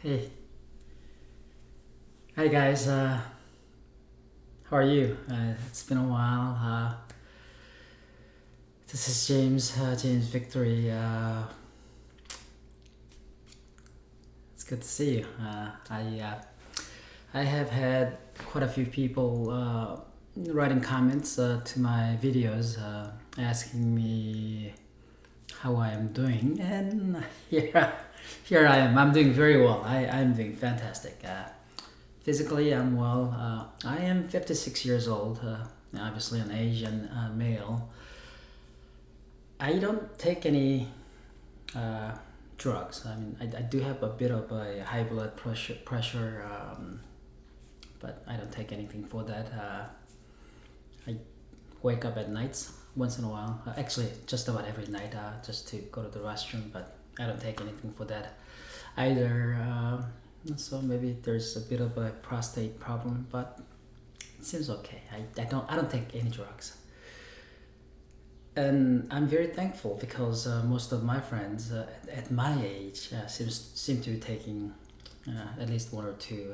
Hey, hi guys. How are you? It's been a while. This is James. James Victory. It's good to see you. I have had quite a few people writing comments to my videos, asking me how I am doing, and here I am. I'm doing very well. I'm doing fantastic. Physically, I'm well. I am 56 years old, obviously an Asian male. I don't take any uh, drugs. I mean, I do have a bit of a high blood pressure, but I don't take anything for that. I wake up at nights once in a while. Actually, just about every night, just to go to the restroom, but I don't take anything for that either. So maybe there's a bit of a prostate problem, but it seems okay. I don't take any drugs, and I'm very thankful because most of my friends at my age seem to be taking at least one or two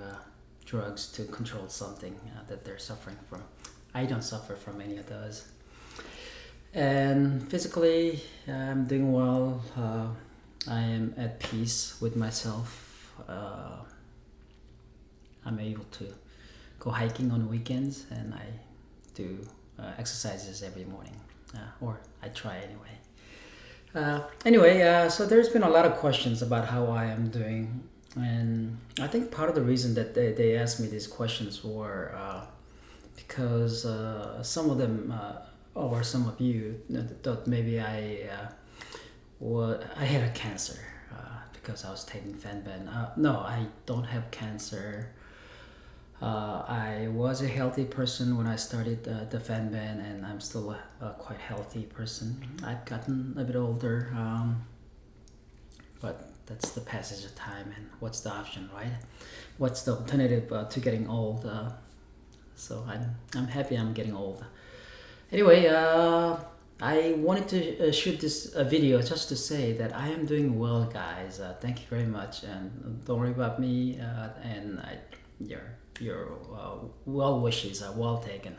drugs to control something that they're suffering from. I don't suffer from any of those, and physically I'm doing well. I am at peace with myself. I'm able to go hiking on weekends, and I do exercises every morning, or I try anyway. Anyway, so there's been a lot of questions about how I am doing, and I think part of the reason that they asked me these questions were because some of them, or some of you, thought maybe I had a cancer because I was taking Fenben. No, I don't have cancer. I was a healthy person when I started the Fenben, and I'm still a quite healthy person. I've gotten a bit older, but that's the passage of time. And what's the option, right? What's the alternative to getting old? So I'm happy I'm getting old. Anyway, I wanted to shoot this video just to say that I am doing well, guys. Thank you very much, and don't worry about me. And your well wishes are well taken.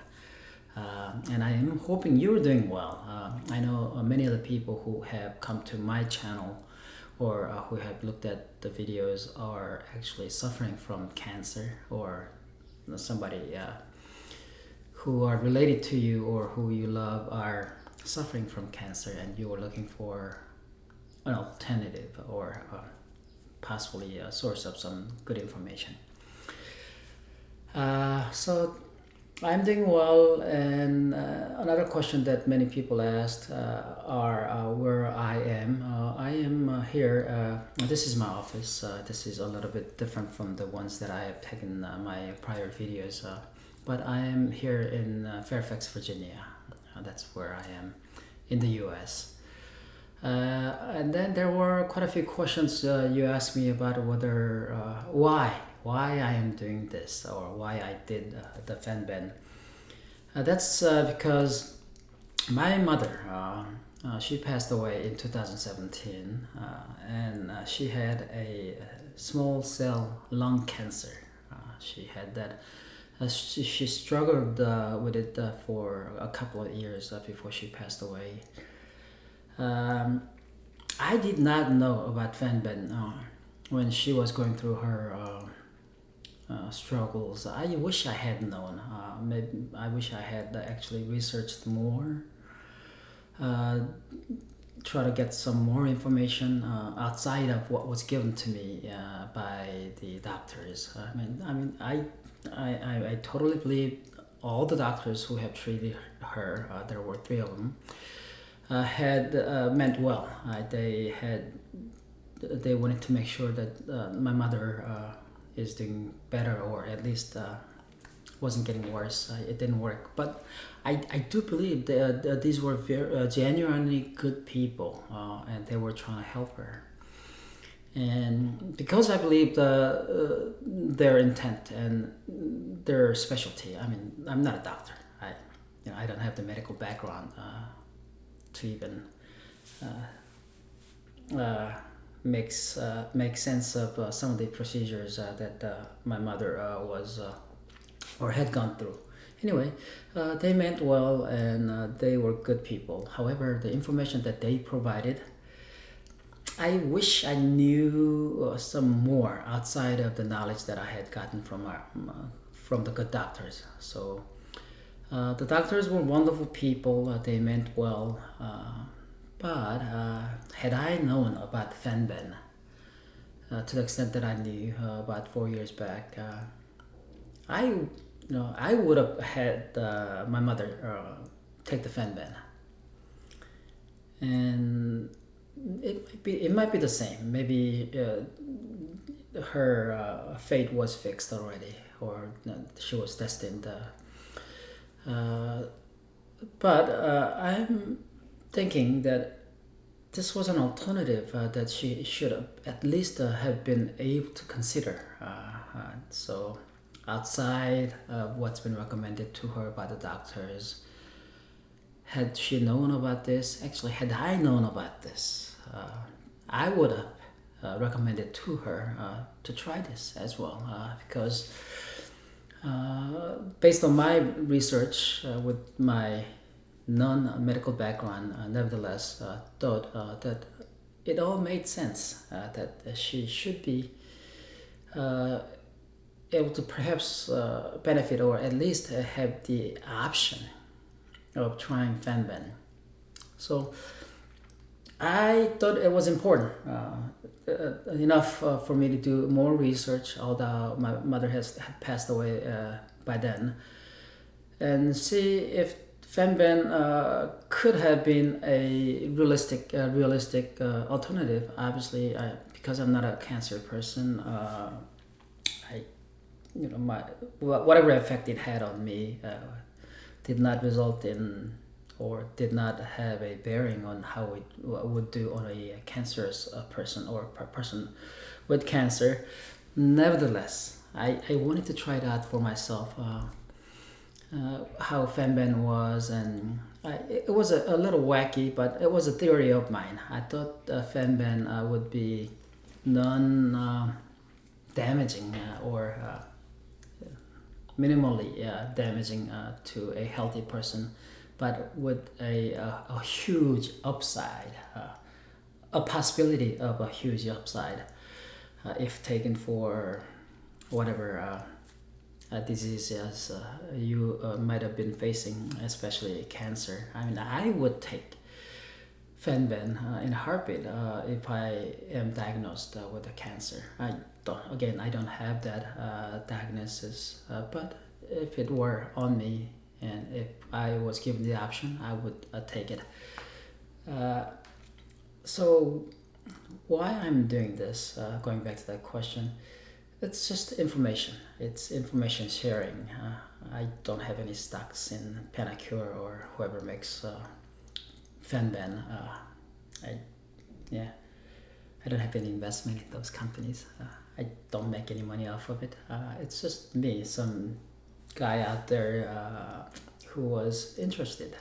And I am hoping you're doing well. I know many of the people who have come to my channel or who have looked at the videos are actually suffering from cancer, or somebody who are related to you or who you love are suffering from cancer, and you are looking for an alternative or possibly a source of some good information. So I'm doing well, and another question that many people asked are where I am. I am here. This is my office. This is a little bit different from the ones that I have taken my prior videos. But I am here in Fairfax, Virginia. That's where I am in the U.S. And then there were quite a few questions you asked me about whether why I am doing this, or why I did the Fenben. That's because my mother, she passed away in 2017, and she had a small cell lung cancer. She had that. She struggled with it for a couple of years before she passed away. I did not know about Fenben when she was going through her struggles. I wish I had known. Maybe I wish I had actually researched more. Try to get some more information outside of what was given to me by the doctors. I totally believe all the doctors who have treated her. There were three of them. Had meant well. They wanted to make sure that my mother is doing better, or at least wasn't getting worse. It didn't work, but I do believe that these were very genuinely good people, and they were trying to help her. And because I believe their intent and their specialty. I mean, I'm not a doctor. I don't have the medical background to even makes sense of some of the procedures that my mother was or had gone through. Anyway, they meant well and they were good people. However, the information that they provided, I wish I knew some more outside of the knowledge that I had gotten from the good doctors. So the doctors were wonderful people. They meant well, but had I known about Fenben to the extent that I knew about 4 years back, I would have had my mother take the Fenben, and it might be the same. Maybe her fate was fixed already, or she was destined. But I'm thinking that this was an alternative that she should have at least have been able to consider. So outside of what's been recommended to her by the doctors, had she known about this, actually had I known about this, I would have recommended to her to try this as well, because based on my research with my non-medical background, nevertheless thought that it all made sense, that she should be able to perhaps benefit or at least have the option of trying Fenben. So I thought it was important enough for me to do more research, although my mother had passed away by then, and see if Fenben could have been a realistic alternative. Obviously, because I'm not a cancer person, my whatever effect it had on me did not result in or did not have a bearing on how it would do on a cancerous person or a person with cancer. Nevertheless, I wanted to try it out for myself, how Fenben was, and it was a little wacky, but it was a theory of mine. I thought Fenben would be non-damaging or minimally damaging to a healthy person, but with a huge upside, a possibility of a huge upside if taken for whatever diseases you might have been facing, especially cancer. I mean, I would take Fenben in a heartbeat if I am diagnosed with a cancer. I don't have that diagnosis, but if it were on me and if I was given the option, I would take it. So why I'm doing this, going back to that question, it's just information. It's information sharing. I don't have any stocks in Panacure or whoever makes Fenben. I don't have any investment in those companies. I don't make any money off of it. It's just me, some guy out there who was interested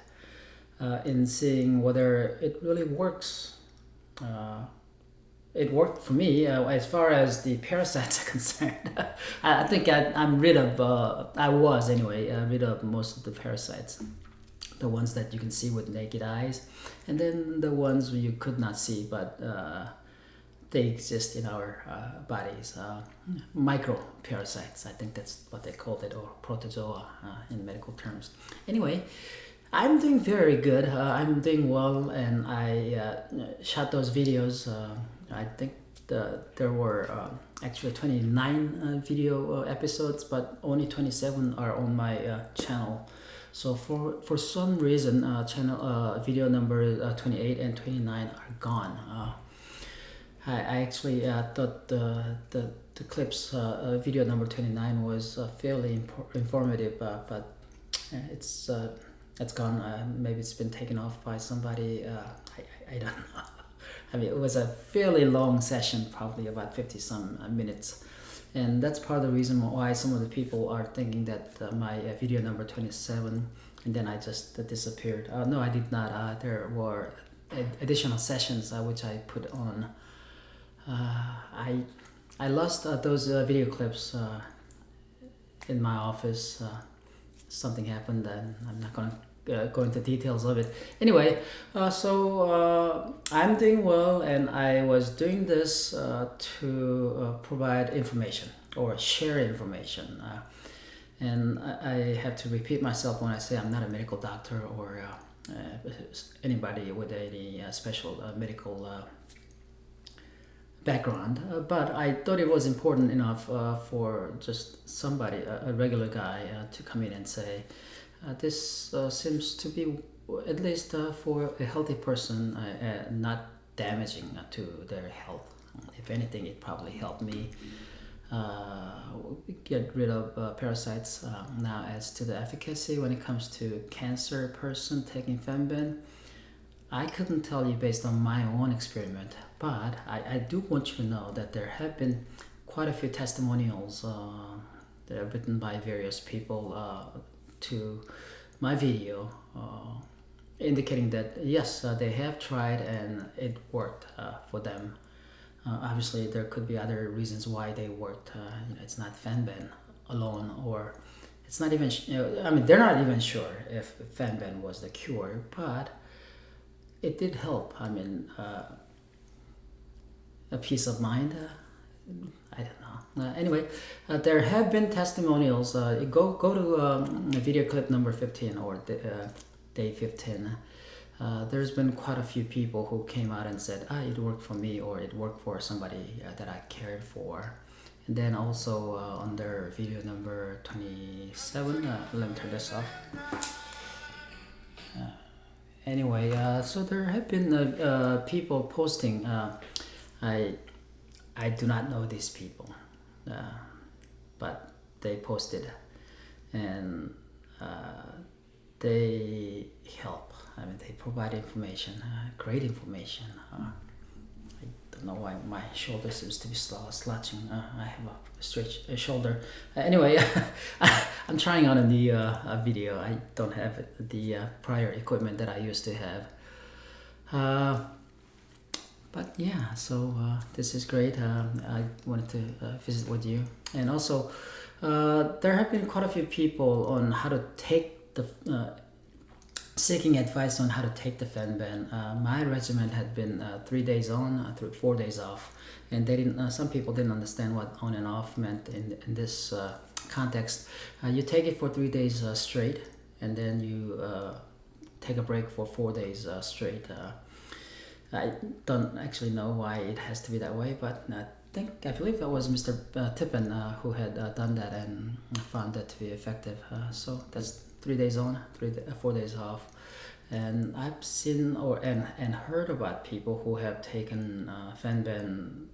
in seeing whether it really works. It worked for me as far as the parasites are concerned. I think I'm rid of, I was anyway, rid of most of the parasites. The ones that you can see with naked eyes, and then the ones you could not see, but they exist in our bodies. Micro parasites, I think that's what they called it, or protozoa in medical terms. Anyway, I'm doing very good. I'm doing well, and I shot those videos. I think there were actually 29 video episodes, but only 27 are on my channel. So for some reason, channel video number 28 and 29 are gone. I actually thought the clips video number 29 was fairly informative, but it's gone. Maybe it's been taken off by somebody. I don't know. I mean, it was a fairly long session, probably about 50 some minutes. And that's part of the reason why some of the people are thinking that my video number 27, and then I just disappeared. No, I did not. There were additional sessions which I put on I lost those video clips in my office. Something happened, and I'm not gonna go into details of it. Anyway, I'm doing well, and I was doing this to provide information or share information. And I have to repeat myself when I say I'm not a medical doctor or anybody with any special medical background, but I thought it was important enough for just somebody, a regular guy, to come in and say, this seems to be, at least for a healthy person, not damaging to their health. If anything, it probably helped me get rid of parasites. Now, as to the efficacy when it comes to cancer person taking Fenben, I couldn't tell you based on my own experiment, but I do want you to know that there have been quite a few testimonials that are written by various people to my video, indicating that yes, they have tried and it worked for them. Obviously, there could be other reasons why they worked. It's not Fenben alone, or it's not even. I mean, they're not even sure if Fenben was the cure, but it did help. I mean, a peace of mind. I don't know. Anyway, there have been testimonials. Go to video clip number 15 or day 15. There's been quite a few people who came out and said, it worked for me, or it worked for somebody that I cared for. And then also under video number 27, let me turn this off. Anyway, so there have been people posting. I do not know these people, but they posted, and they help. I mean, they provide information, great information. I don't know why my shoulder seems to be slouching. I have a straight shoulder. Anyway, I'm trying on a new video. I don't have the prior equipment that I used to have. But yeah, so this is great. I wanted to visit with you. And also, there have been quite a few people on how to take the seeking advice on how to take the Fenben. My regimen had been 3 days on, 4 days off, and they didn't. Some people didn't understand what on and off meant in this context. You take it for 3 days straight, and then you take a break for 4 days straight. I don't actually know why it has to be that way, but I believe that was Mr. Tippen who had done that and found that to be effective. So that's 3 days on, 4 days off. And I've seen and heard about people who have taken Fenben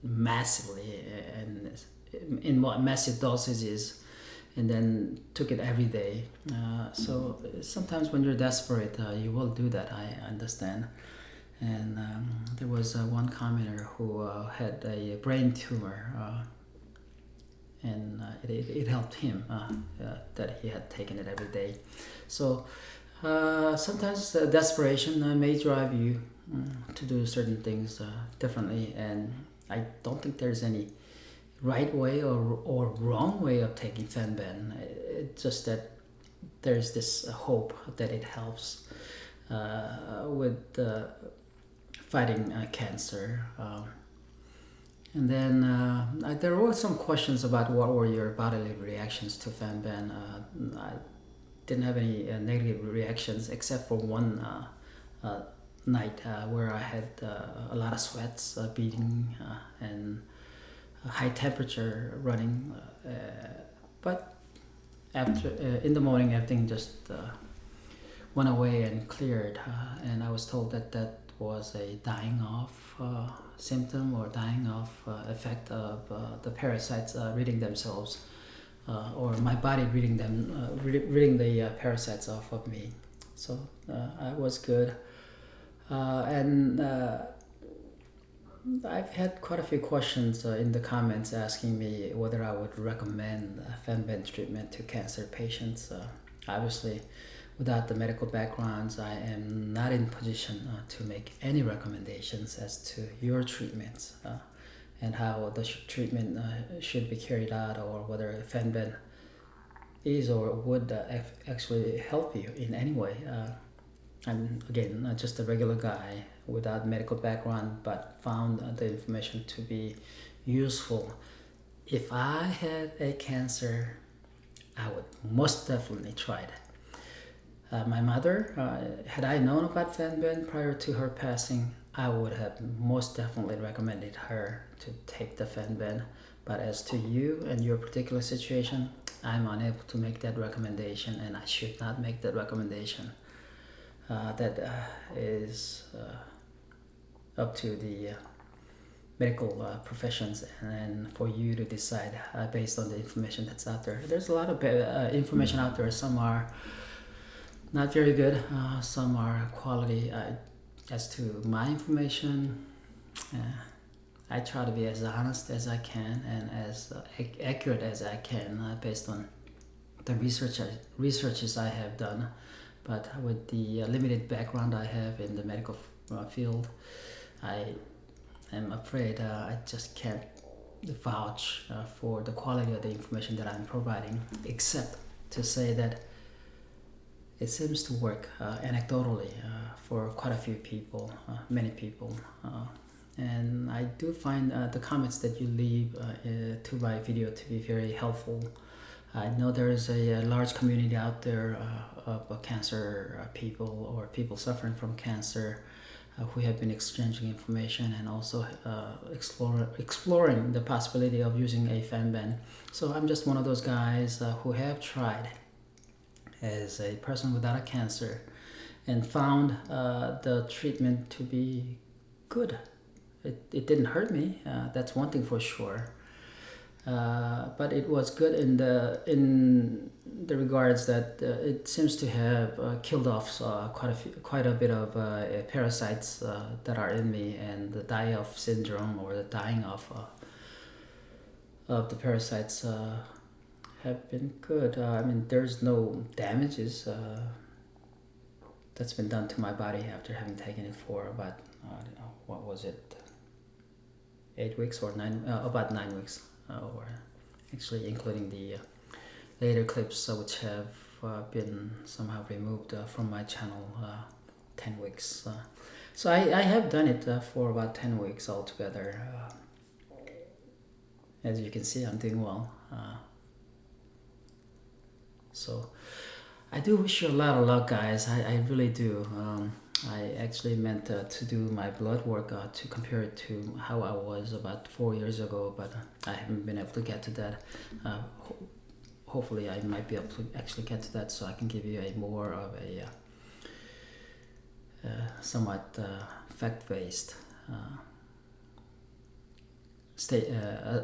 massively and in massive dosages, and then took it every day. So sometimes when you're desperate, you will do that. I understand. And there was one commenter who had a brain tumor, and it helped him that he had taken it every day. So sometimes desperation may drive you to do certain things differently, and I don't think there's any right way or wrong way of taking Fenben. It's just that there's this hope that it helps with fighting cancer. And then there were some questions about what were your bodily reactions to Fenben. I didn't have any negative reactions except for one night where I had a lot of sweats beating and high temperature running. But after in the morning, everything just went away and cleared, and I was told that that was a dying off symptom or dying off effect of the parasites ridding themselves, or my body ridding the parasites off of me. So I was good, and I've had quite a few questions in the comments asking me whether I would recommend Fenben treatment to cancer patients. Obviously, without the medical backgrounds, I am not in position to make any recommendations as to your treatments and how the treatment should be carried out, or whether Fenben is or would actually help you in any way. I'm again not just a regular guy without medical background, but found the information to be useful. If I had a cancer, I would most definitely try it. My mother, had I known about Fenben prior to her passing, I would have most definitely recommended her to take the Fenben. But as to you and your particular situation, I'm unable to make that recommendation, and I should not make that recommendation. That is up to the medical professions, and for you to decide based on the information that's out there. There's a lot of information out there. Some are not very good, some are quality. As to my information, I try to be as honest as I can and as accurate as I can based on the researches I have done. But with the limited background I have in the medical field, I am afraid I just can't vouch for the quality of the information that I'm providing, except to say that it seems to work anecdotally for quite a few people, many people. And I do find the comments that you leave to my video to be very helpful. I know there is a large community out there of cancer people or people suffering from cancer who have been exchanging information and also exploring the possibility of using a Fenben. So I'm just one of those guys who have tried as a person without a cancer and found the treatment to be good. It didn't hurt me, that's one thing for sure. But it was good in the regards that it seems to have killed off quite a bit of parasites that are in me, and the die-off syndrome, or the dying off of the parasites, have been good. I mean, there's no damages that's been done to my body after having taken it for about what was it, 8 weeks or about 9 weeks. Or actually including the later clips which have been somehow removed from my channel, 10 weeks. So I have done it for about 10 weeks altogether. As you can see, I'm doing well. So I do wish you a lot of luck, guys. I really do. I actually meant to do my blood work to compare it to how I was about 4 years ago, but I haven't been able to get to that. Hopefully I might be able to actually get to that, so I can give you a more of a somewhat fact-based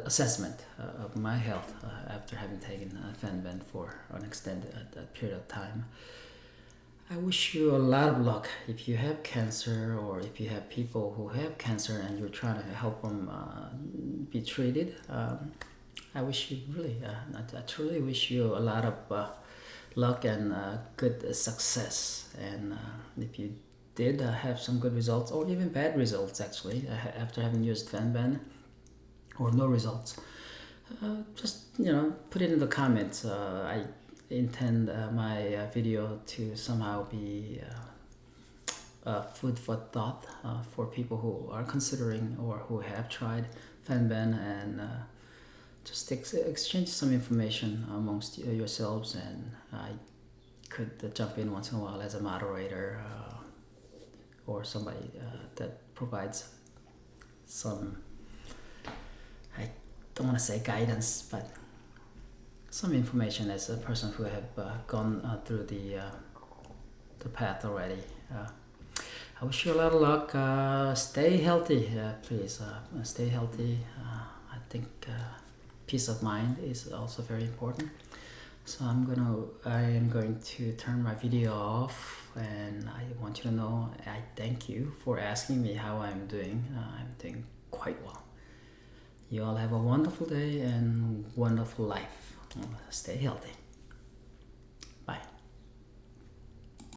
assessment of my health after having taken Fenben for an extended period of time. I wish you a lot of luck if you have cancer, or if you have people who have cancer and you're trying to help them be treated. I wish you really, I truly wish you a lot of luck and good success. And if you did have some good results, or even bad results actually, after having used Fenben, or no results, just put it in the comments. I intend my video to somehow be food for thought for people who are considering or who have tried Fenben, and just exchange some information amongst yourselves. And I could jump in once in a while as a moderator or somebody that provides some, I don't want to say guidance, but some information as a person who have gone through the path already. I wish you a lot of luck. Stay healthy, please. Stay healthy. I think peace of mind is also very important. So I am going to turn my video off, and I want you to know I thank you for asking me how I'm doing. I'm doing quite well. You all have a wonderful day and wonderful life. Stay healthy.